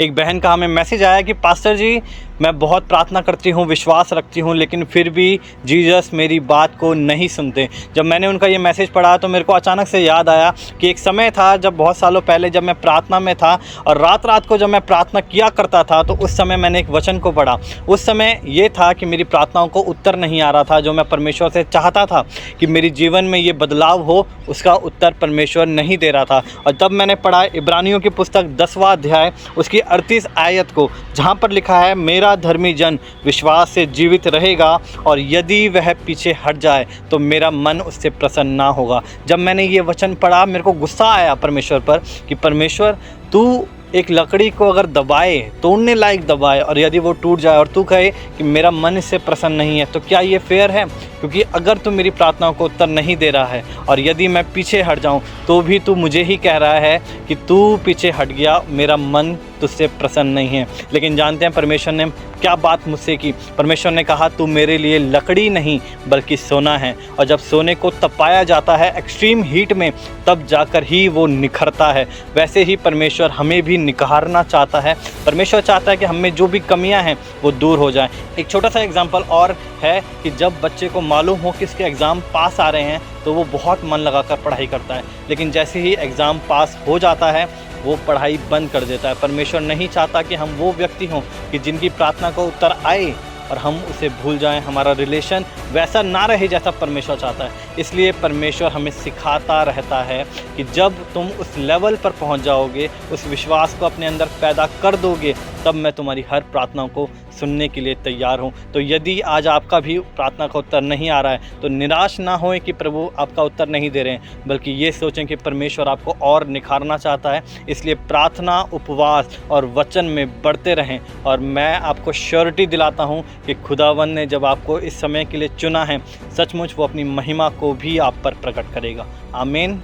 एक बहन का हमें मैसेज आया कि पास्टर जी, मैं बहुत प्रार्थना करती हूँ, विश्वास रखती हूँ, लेकिन फिर भी जीसस मेरी बात को नहीं सुनते। जब मैंने उनका ये मैसेज पढ़ा तो मेरे को अचानक से याद आया कि एक समय था जब बहुत सालों पहले जब मैं प्रार्थना में था और रात रात को जब मैं प्रार्थना किया करता था, तो उस समय मैंने एक वचन को पढ़ा। उस समय ये था कि मेरी प्रार्थनाओं को उत्तर नहीं आ रहा था। जो मैं परमेश्वर से चाहता था कि मेरे जीवन में ये बदलाव हो, उसका उत्तर परमेश्वर नहीं दे रहा था। और तब मैंने पढ़ा इब्रानियों की पुस्तक 10वां अध्याय उसकी 38 आयत को, जहाँ पर लिखा है, मेरा धर्मी जन विश्वास से जीवित रहेगा और यदि वह पीछे हट जाए तो मेरा मन उससे प्रसन्न ना होगा। जब मैंने ये वचन पढ़ा, मेरे को गुस्सा आया परमेश्वर पर कि परमेश्वर, तू एक लकड़ी को अगर दबाए, तोड़ने लायक दबाए, और यदि वो टूट जाए और तू कहे कि मेरा मन इससे प्रसन्न नहीं है, तो क्या ये फेयर है? क्योंकि अगर तू मेरी प्रार्थनाओं को उत्तर नहीं दे रहा है और यदि मैं पीछे हट जाऊं तो भी तू मुझे ही कह रहा है कि तू पीछे हट गया, मेरा मन तुझसे प्रसन्न नहीं है। लेकिन जानते हैं परमेश्वर ने क्या बात मुझसे की? परमेश्वर ने कहा, तू मेरे लिए लकड़ी नहीं बल्कि सोना है, और जब सोने को तपाया जाता है एक्सट्रीम हीट में, तब जाकर ही वो निखरता है। वैसे ही परमेश्वर हमें भी निखारना चाहता है। परमेश्वर चाहता है कि हम में जो भी कमियां हैं वो दूर हो जाएं। एक छोटा सा एग्जांपल और है कि जब बच्चे को मालूम हो कि इसके एग्ज़ाम पास आ रहे हैं तो वो बहुत मन लगाकर पढ़ाई करता है, लेकिन जैसे ही एग्ज़ाम पास हो जाता है वो पढ़ाई बंद कर देता है। परमेश्वर नहीं चाहता कि हम वो व्यक्ति हों कि जिनकी प्रार्थना को उत्तर आए और हम उसे भूल जाएं। हमारा रिलेशन वैसा ना रहे जैसा परमेश्वर चाहता है। इसलिए परमेश्वर हमें सिखाता रहता है कि जब तुम उस लेवल पर पहुंच जाओगे, उस विश्वास को अपने अंदर पैदा कर दोगे, तब मैं तुम्हारी हर प्रार्थनाओं को सुनने के लिए तैयार हूं। तो यदि आज आपका भी प्रार्थना का उत्तर नहीं आ रहा है तो निराश ना होएं कि प्रभु आपका उत्तर नहीं दे रहे हैं, बल्कि ये सोचें कि परमेश्वर आपको और निखारना चाहता है। इसलिए प्रार्थना, उपवास और वचन में बढ़ते रहें। और मैं आपको श्योरिटी दिलाता हूं कि खुदावन ने जब आपको इस समय के लिए चुना है, सचमुच वो अपनी महिमा को भी आप पर प्रकट करेगा। आमीन।